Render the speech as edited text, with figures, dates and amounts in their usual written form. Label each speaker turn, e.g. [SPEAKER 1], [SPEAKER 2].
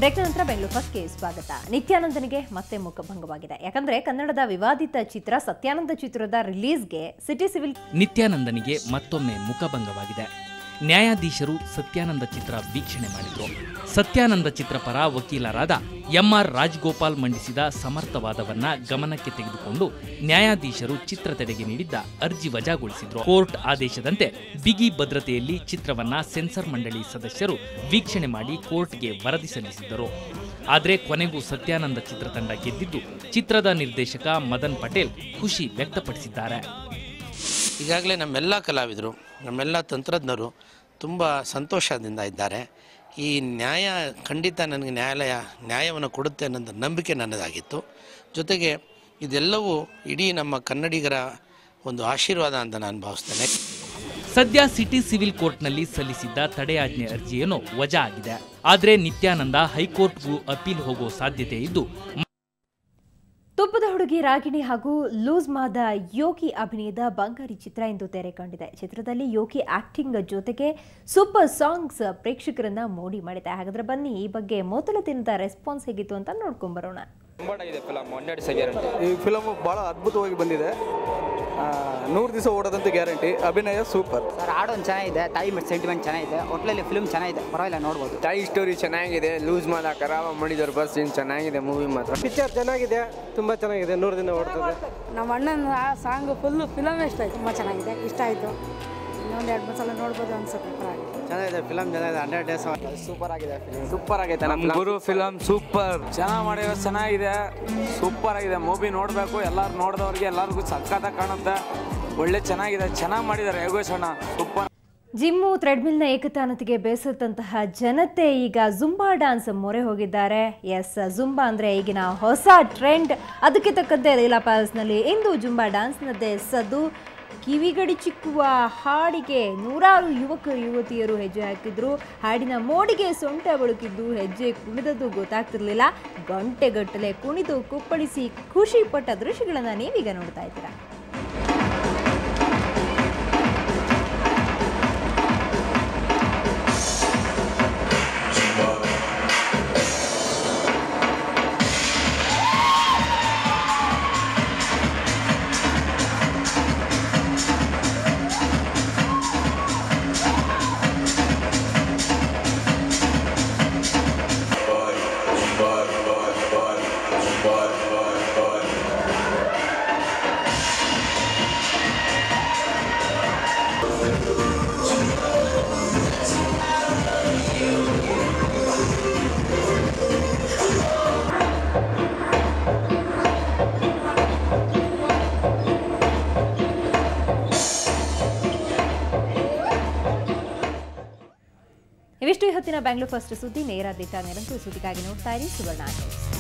[SPEAKER 1] Break ನಂತರ ಬೆಂಗಳೂರು ಫಸ್ಟ್ಗೆ ಸ್ವಾಗತ. ನಿತ್ಯಾನಂದನಿಗೆ ಮತ್ತೆ ಮುಖಭಂಗವಾಗಿದೆ. ಯಾಕಂದ್ರೆ ಕನ್ನಡದ ವಿವಾದಿತ ಚಿತ್ರ ಸತ್ಯಾನಂದ ಚಿತ್ರದ ರಿಲೀಸ್ಗೆ ಸಿಟಿ ಸಿವಿಲ್
[SPEAKER 2] ನಿತ್ಯಾನಂದನಿಗೆ ಮತ್ತೊಮ್ಮೆ ಮುಖಭಂಗವಾಗಿದೆ. ನ್ಯಾಯಾಧೀಶರು ಸತ್ಯಾನಂದ ಚಿತ್ರ ವೀಕ್ಷಣೆ ಮಾಡಿದ್ರು. ಸತ್ಯಾನಂದ ಚಿತ್ರ ಪರ ವಕೀಲರಾದ ಎಂಆರ್ ರಾಜಗೋಪಾಲ್ ಮಂಡಿಸಿದ ಸಮರ್ಥ ವಾದವನ್ನ ಗಮನಕ್ಕೆ ತೆಗೆದುಕೊಂಡು ನ್ಯಾಯಾಧೀಶರು ಚಿತ್ರ ತಡೆಗೆ ನೀಡಿದ್ದ ಅರ್ಜಿ ವಜಾಗೊಳಿಸಿದ್ರು. ಕೋರ್ಟ್ ಆದೇಶದಂತೆ ಬಿಗಿ ಭದ್ರತೆಯಲ್ಲಿ ಚಿತ್ರವನ್ನ ಸೆನ್ಸರ್ ಮಂಡಳಿ ಸದಸ್ಯರು ವೀಕ್ಷಣೆ ಮಾಡಿ ಕೋರ್ಟ್ಗೆ ವರದಿ ಸಲ್ಲಿಸಿದ್ದರು. ಆದರೆ ಕೊನೆಗೂ ಸತ್ಯಾನಂದ ಚಿತ್ರತಂಡ ಗೆದ್ದಿದ್ದು ಚಿತ್ರದ ನಿರ್ದೇಶಕ ಮದನ್ ಪಟೇಲ್ ಖುಷಿ ವ್ಯಕ್ತಪಡಿಸಿದ್ದಾರೆ.
[SPEAKER 3] ಈಗಾಗಲೇ ನಮ್ಮೆಲ್ಲ ಕಲಾವಿದರು, ನಮ್ಮೆಲ್ಲ ತಂತ್ರಜ್ಞರು ತುಂಬ ಸಂತೋಷದಿಂದ ಇದ್ದಾರೆ. ಈ ನ್ಯಾಯ ಖಂಡಿತ ನನಗೆ ನ್ಯಾಯವನ್ನು ಕೊಡುತ್ತೆ ಅನ್ನೋದು ನಂಬಿಕೆ ನನ್ನದಾಗಿತ್ತು. ಜೊತೆಗೆ ಇದೆಲ್ಲವೂ ಇಡೀ ನಮ್ಮ ಕನ್ನಡಿಗರ ಒಂದು ಆಶೀರ್ವಾದ ಅಂತ ನಾನು ಭಾವಿಸ್ತೇನೆ.
[SPEAKER 2] ಸದ್ಯ ಸಿಟಿ ಸಿವಿಲ್ ಕೋರ್ಟ್ನಲ್ಲಿ ಸಲ್ಲಿಸಿದ್ದ ತಡೆಯಾಜ್ಞೆ ಅರ್ಜಿಯನ್ನು ವಜಾ ಆಗಿದೆ. ಆದರೆ ನಿತ್ಯಾನಂದ ಹೈಕೋರ್ಟ್ಗೂ ಅಪೀಲ್ ಹೋಗೋ ಸಾಧ್ಯತೆ ಇದ್ದು
[SPEAKER 1] ತುಪ್ಪದ ಹುಡುಗಿ ರಾಗಿಣಿ ಹಾಗೂ ಲೂಸ್ ಮಾದ ಯೋಗಿ ಅಭಿನಯದ ಬಂಗಾರಿ ಚಿತ್ರ ಇಂದು ತೆರೆ ಕಂಡಿದೆ. ಚಿತ್ರದಲ್ಲಿ ಯೋಗಿ ಆಕ್ಟಿಂಗ್ ಜೊತೆಗೆ ಸೂಪರ್ ಸಾಂಗ್ಸ್ ಪ್ರೇಕ್ಷಕರನ್ನ ಮೋಡಿ ಮಾಡಿದೆ. ಹಾಗಾದ್ರೆ ಬನ್ನಿ ಈ ಬಗ್ಗೆ ಮೊದಲ ದಿನದ ರೆಸ್ಪಾನ್ಸ್ ಹೇಗಿತ್ತು ಅಂತ ನೋಡ್ಕೊಂಡ್ ಬರೋಣ.
[SPEAKER 4] ಈ ಫಿಲಮ್ ಬಹಳ ಅದ್ಭುತವಾಗಿ ಬಂದಿದೆ. 100 ದಿವಸ ಓಡೋದಂತೂ ಗ್ಯಾರಂಟಿ. ಅಭಿನಯ ಸೂಪರ್
[SPEAKER 5] ಸರ್. ಹಾಡೊಂದು ಚೆನ್ನಾಗಿದೆ, ತಾಯಿ ಸೆಂಟಿಮೆಂಟ್ ಚೆನ್ನಾಗಿದೆ, ಒಟ್ಲಲ್ಲಿ ಫಿಲ್ಮ್ ಚೆನ್ನಾಗಿದೆ, ಪರವಾಗಿಲ್ಲ ನೋಡ್ಬೋದು.
[SPEAKER 6] ತಾಯಿ ಸ್ಟೋರಿ ಚೆನ್ನಾಗಿದೆ, ಲೂಸ್ ಮಾದ ಕರಾವ ಮಾಡಿದವ್ರು ಬಸ್ ಚೆನ್ನಾಗಿದೆ. ಮೂವಿ ಮಾತ್ರ
[SPEAKER 4] ಪಿಕ್ಚರ್ ಚೆನ್ನಾಗಿದೆ, ತುಂಬ ಚೆನ್ನಾಗಿದೆ. 100 ದಿನ ಓಡ್ತದೆ.
[SPEAKER 7] ನಮ್ಮ ಅಣ್ಣನ ಸಾಂಗ್ ಫುಲ್ ಫಿಲಮ್ ಇಷ್ಟ ಆಯಿತು, ತುಂಬ ಚೆನ್ನಾಗಿದೆ, ಇಷ್ಟ ಆಯಿತು. ಇನ್ನೊಂದು 2-3 ಸಲ ನೋಡ್ಬೋದು ಅನ್ಸುತ್ತೆ.
[SPEAKER 6] ಚೆನ್ನಾಗಿದೆ ಫಿಲಮ್, ಚೆನ್ನಾಗಿದೆ. 100 ಡೇಸ್
[SPEAKER 5] ಸೂಪರ್ ಆಗಿದೆ ಫಿಲ್ಮ್,
[SPEAKER 4] ಸೂಪರ್ ಆಗೈತೆ.
[SPEAKER 6] ನಮ್ಮ ಗುರು ಫಿಲಮ್ ಸೂಪರ್
[SPEAKER 4] ಚೆನ್ನಾಗಿ ಮಾಡಿರೋ, ಚೆನ್ನಾಗಿದೆ, ಸೂಪರ್ ಆಗಿದೆ. ಮೂವಿ ನೋಡಬೇಕು, ಎಲ್ಲರೂ ನೋಡಿದವ್ರಿಗೆ ಎಲ್ಲರಿಗೂ ಸಕ್ಕತ್ತಾಗಿ ಕಾಣುತ್ತೆ. ಒಳ್ಳೆ ಚೆನ್ನಾಗಿದೆ, ಚೆನ್ನಾಗಿ ಮಾಡಿದ್ದಾರೆ ಯೋಗೇಶ್ ಅಣ್ಣ, ಸೂಪರ್.
[SPEAKER 1] ಜಿಮ್ಮು ಥ್ರೆಡ್ಮಿಲ್ನ ಏಕತಾನತೆಗೆ ಬೇಸತ್ತಂತಹ ಜನತೆ ಈಗ ಜುಂಬಾ ಡ್ಯಾನ್ಸ್ ಮೊರೆ ಹೋಗಿದ್ದಾರೆ. ಎಸ್, ಜುಂಬಾ ಅಂದರೆ ಈಗಿನ ಹೊಸ ಟ್ರೆಂಡ್. ಅದಕ್ಕೆ ತಕ್ಕಂತೆ ಲೀಲಾ ಪ್ಯಾಲೇಸ್ನಲ್ಲಿ ಇಂದು ಜುಂಬಾ ಡ್ಯಾನ್ಸ್ನದ್ದೇ ಸದ್ದು. ಕಿವಿಗಡಿ ಚಿಕ್ಕುವ ಹಾಡಿಗೆ ನೂರಾರು ಯುವಕ ಯುವತಿಯರು ಹೆಜ್ಜೆ ಹಾಕಿದ್ರು. ಹಾಡಿನ ಮೋಡಿಗೆ ಸೊಂಟ ಬಳುಕಿದ್ದು ಹೆಜ್ಜೆ ಕುಣಿದದ್ದು ಗೊತ್ತಾಗ್ತಿರ್ಲಿಲ್ಲ. ಗಂಟೆಗಟ್ಟಲೆ ಕುಣಿದು ಕುಪ್ಪಳಿಸಿ ಖುಷಿ ಪಟ್ಟ ದೃಶ್ಯಗಳನ್ನು ನೀವೀಗ ನೋಡ್ತಾ ಇದ್ದೀರಾ. ಇವಿಷ್ಟು ಇವತ್ತಿನ ಬೆಂಗಳೂರು ಫಸ್ಟ್ ಸುದ್ದಿ. ನೇರ ದಿಟ್ಟ ನಿರಂತರ ಸುದ್ದಿಗಾಗಿ ನೋಡ್ತಾ ಇರಿ ಸುವರ್ಣ ನ್ಯೂಸ್.